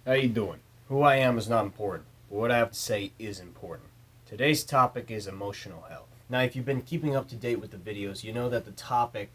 How you doing? Who I am is not important, but what I have to say is important. Today's topic is emotional health. Now, if you've been keeping up to date with the videos, you know that the topic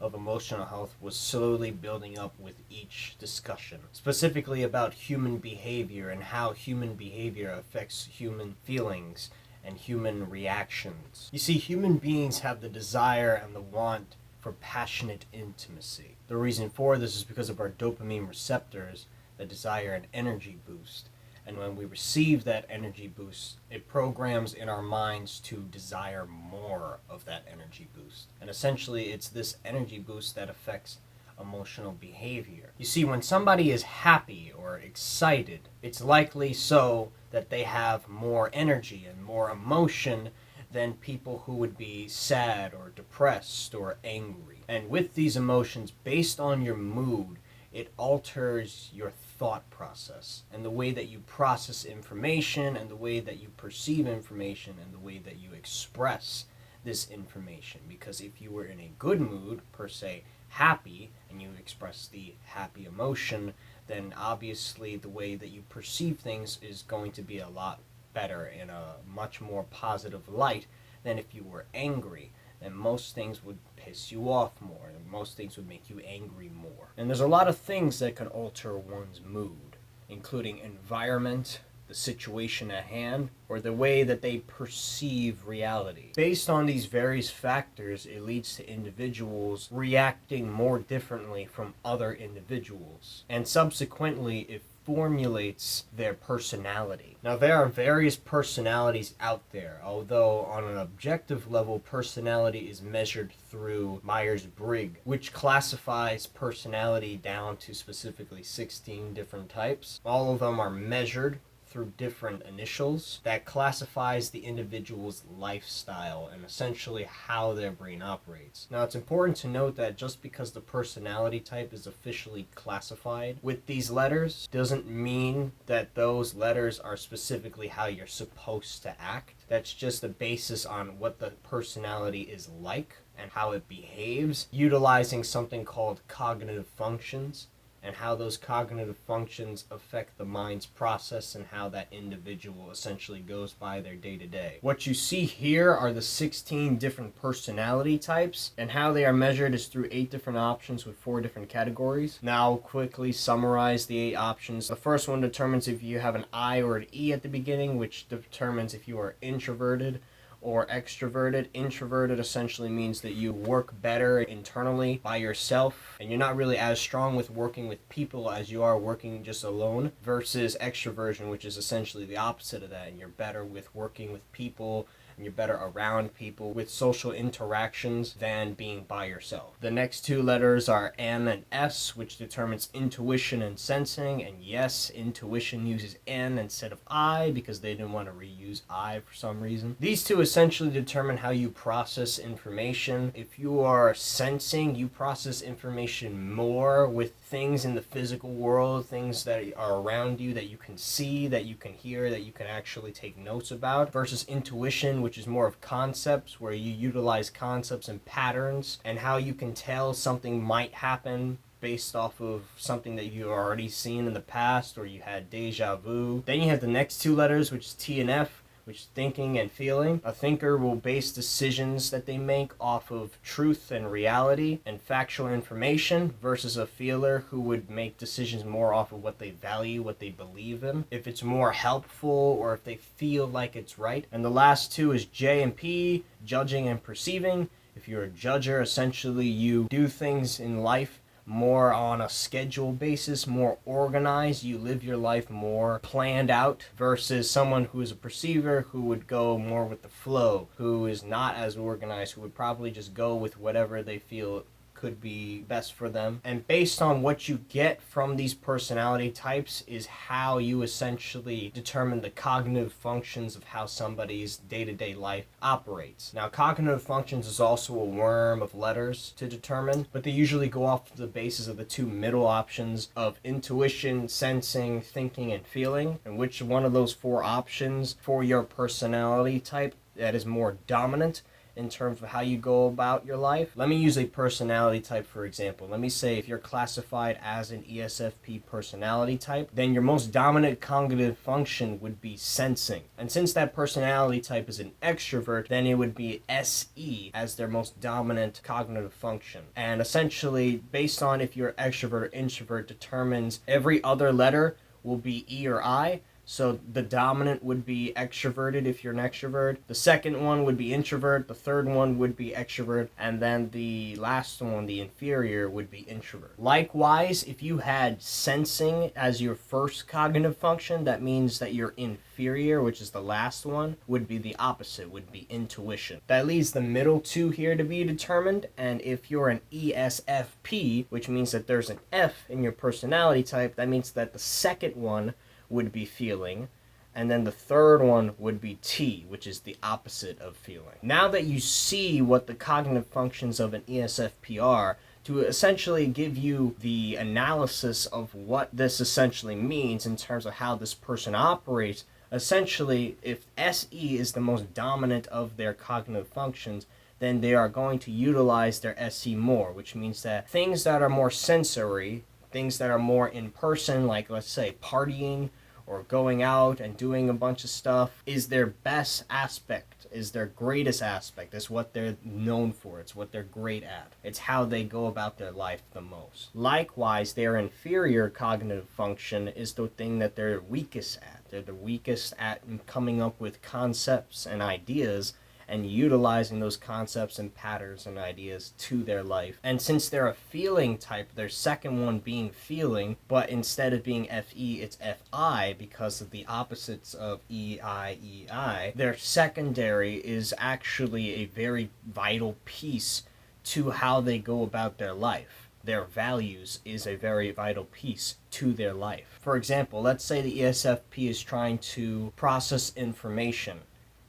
of emotional health was slowly building up with each discussion, specifically about human behavior and how human behavior affects human feelings and human reactions. You see, human beings have the desire and the want for passionate intimacy. The reason for this is because of our dopamine receptors that desire an energy boost. And when we receive that energy boost, it programs in our minds to desire more of that energy boost. And essentially, it's this energy boost that affects emotional behavior. You see, when somebody is happy or excited, it's likely so that they have more energy and more emotion than people who would be sad or depressed or angry. And with these emotions, based on your mood, it alters your thought process and the way that you process information and the way that you perceive information and the way that you express this information. Because if you were in a good mood, per se happy, and you express the happy emotion, then obviously the way that you perceive things is going to be a lot better in a much more positive light than if you were angry. Then most things would piss you off more, and most things would make you angry more. And there's a lot of things that can alter one's mood, including environment, the situation at hand, or the way that they perceive reality. Based on these various factors, it leads to individuals reacting more differently from other individuals, and subsequently it formulates their personality. Now, there are various personalities out there, although on an objective level, personality is measured through Myers-Briggs, which classifies personality down to specifically 16 different types. All of them are measured through different initials that classifies the individual's lifestyle and essentially how their brain operates. Now, it's important to note that just because the personality type is officially classified with these letters doesn't mean that those letters are specifically how you're supposed to act. That's just the basis on what the personality is like and how it behaves, utilizing something called cognitive functions, and how those cognitive functions affect the mind's process and how that individual essentially goes by their day-to-day. What you see here are the 16 different personality types, and how they are measured is through 8 different options with 4 different categories. Now I'll quickly summarize the 8 options. The first one determines if you have an I or an E at the beginning, which determines if you are introverted or extroverted. Introverted essentially means that you work better internally by yourself, and you're not really as strong with working with people as you are working just alone, versus extroversion, which is essentially the opposite of that, and you're better with working with people and you're better around people with social interactions than being by yourself. The next 2 letters are N and S, which determines intuition and sensing. And yes, intuition uses N instead of I because they didn't want to reuse I for some reason. These 2 essentially determine how you process information. If you are sensing, you process information more with things in the physical world, things that are around you that you can see, that you can hear, that you can actually take notes about, versus intuition, which is more of concepts, where you utilize concepts and patterns and how you can tell something might happen based off of something that you've already seen in the past or you had deja vu. Then you have the next 2 letters, which is T and F, which is thinking and feeling. A thinker will base decisions that they make off of truth and reality and factual information, versus a feeler who would make decisions more off of what they value, what they believe in, if it's more helpful or if they feel like it's right. And the last 2 is J and P, judging and perceiving. If you're a judger, essentially you do things in life more on a schedule basis, more organized. You live your life more planned out, versus someone who is a perceiver who would go more with the flow, who is not as organized, who would probably just go with whatever they feel could be best for them. And based on what you get from these personality types is how you essentially determine the cognitive functions of how somebody's day-to-day life operates. Now, cognitive functions is also a worm of letters to determine, but they usually go off the basis of the 2 middle options of intuition, sensing, thinking, and feeling, and which one of those 4 options for your personality type that is more dominant in terms of how you go about your life. Let me use a personality type for example. Let me say if you're classified as an ESFP personality type, then your most dominant cognitive function would be sensing. And since that personality type is an extrovert, then it would be SE as their most dominant cognitive function. And essentially, based on if you're extrovert or introvert, determines every other letter will be E or I. So the dominant would be extroverted if you're an extrovert. The second one would be introvert. The third one would be extrovert. And then the last one, the inferior, would be introvert. Likewise, if you had sensing as your first cognitive function, that means that your inferior, which is the last one, would be the opposite, would be intuition. That leaves the middle two here to be determined. And if you're an ESFP, which means that there's an F in your personality type, that means that the second one would be feeling, and then the third one would be T, which is the opposite of feeling. Now that you see what the cognitive functions of an ESFP are, to essentially give you the analysis of what this essentially means in terms of how this person operates, essentially, if SE is the most dominant of their cognitive functions, then they are going to utilize their SE more, which means that things that are more sensory, things that are more in person, like let's say partying or going out and doing a bunch of stuff, is their best aspect, is their greatest aspect, is what they're known for, it's what they're great at. It's how they go about their life the most. Likewise, their inferior cognitive function is the thing that they're weakest at. They're the weakest at coming up with concepts and ideas and utilizing those concepts and patterns and ideas to their life. And since they're a feeling type, their second one being feeling, but instead of being FE, it's FI because of the opposites of EI. Their secondary is actually a very vital piece to how they go about their life. Their values is a very vital piece to their life. For example, let's say the ESFP is trying to process information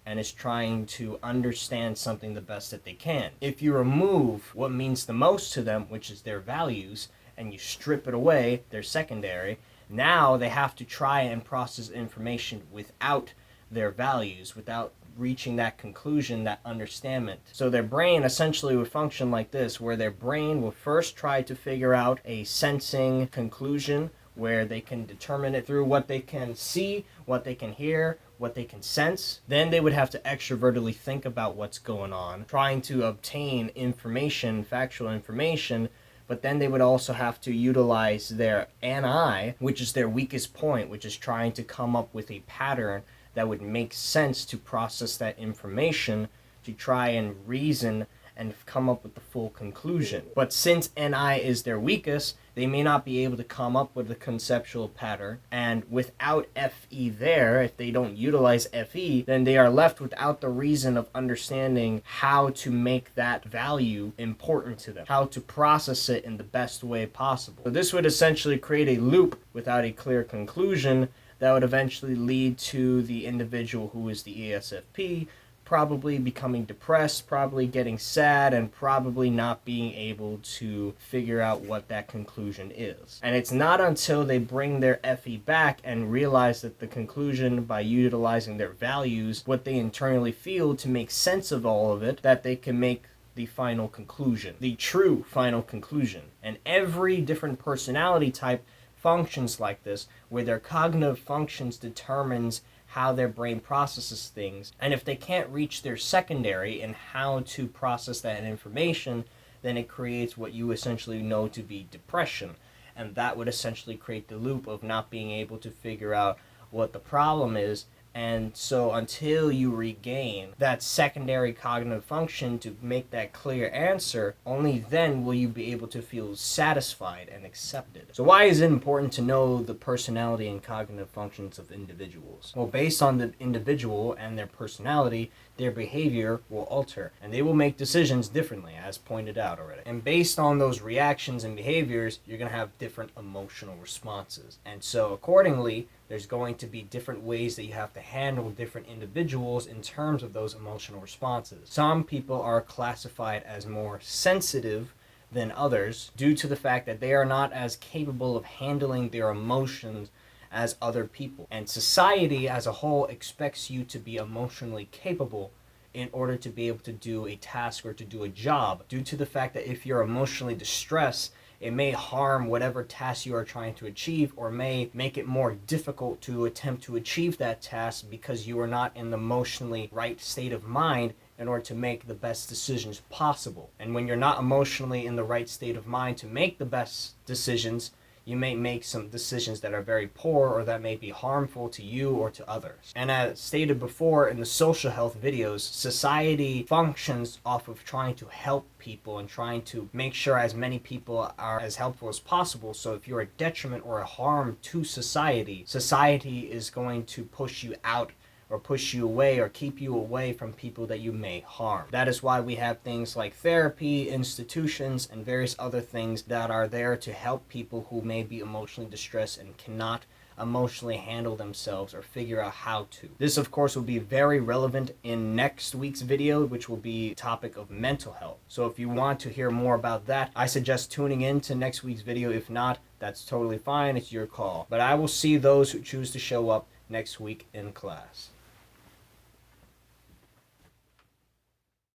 and is trying to understand something the best that they can. If you remove what means the most to them, which is their values, and you strip it away, their secondary, now they have to try and process information without their values, without reaching that conclusion, that understanding. So their brain essentially would function like this, where their brain will first try to figure out a sensing conclusion where they can determine it through what they can see, what they can hear, what they can sense. Then they would have to extrovertedly think about what's going on, trying to obtain information, factual information, but then they would also have to utilize their NI, which is their weakest point, which is trying to come up with a pattern that would make sense to process that information, to try and reason and come up with the full conclusion. But since NI is their weakest, they may not be able to come up with a conceptual pattern, and without FE there, if they don't utilize FE, then they are left without the reason of understanding how to make that value important to them, how to process it in the best way possible. So this would essentially create a loop without a clear conclusion that would eventually lead to the individual who is the ESFP probably becoming depressed, probably getting sad, and probably not being able to figure out what that conclusion is. And it's not until they bring their FE back and realize that the conclusion, by utilizing their values, what they internally feel to make sense of all of it, that they can make the final conclusion, the true final conclusion. And every different personality type functions like this, where their cognitive functions determines how their brain processes things. And if they can't reach their secondary and how to process that information, then it creates what you essentially know to be depression. And that would essentially create the loop of not being able to figure out what the problem is. And so until you regain that secondary cognitive function to make that clear answer, only then will you be able to feel satisfied and accepted. So why is it important to know the personality and cognitive functions of individuals? Well, based on the individual and their personality, their behavior will alter, and they will make decisions differently, as pointed out already. And based on those reactions and behaviors, you're going to have different emotional responses. And so accordingly, there's going to be different ways that you have to handle different individuals in terms of those emotional responses. Some people are classified as more sensitive than others due to the fact that they are not as capable of handling their emotions as other people. And society as a whole expects you to be emotionally capable in order to be able to do a task or to do a job, due to the fact that if you're emotionally distressed, it may harm whatever task you are trying to achieve, or may make it more difficult to attempt to achieve that task because you are not in the emotionally right state of mind in order to make the best decisions possible. And when you're not emotionally in the right state of mind to make the best decisions, you may make some decisions that are very poor or that may be harmful to you or to others. And as stated before in the social health videos, society functions off of trying to help people and trying to make sure as many people are as helpful as possible. So if you're a detriment or a harm to society, society is going to push you out or push you away or keep you away from people that you may harm. That is why we have things like therapy, institutions, and various other things that are there to help people who may be emotionally distressed and cannot emotionally handle themselves or figure out how to. This, of course, will be very relevant in next week's video, which will be topic of mental health. So if you want to hear more about that, I suggest tuning in to next week's video. If not, that's totally fine. It's your call. But I will see those who choose to show up next week in class.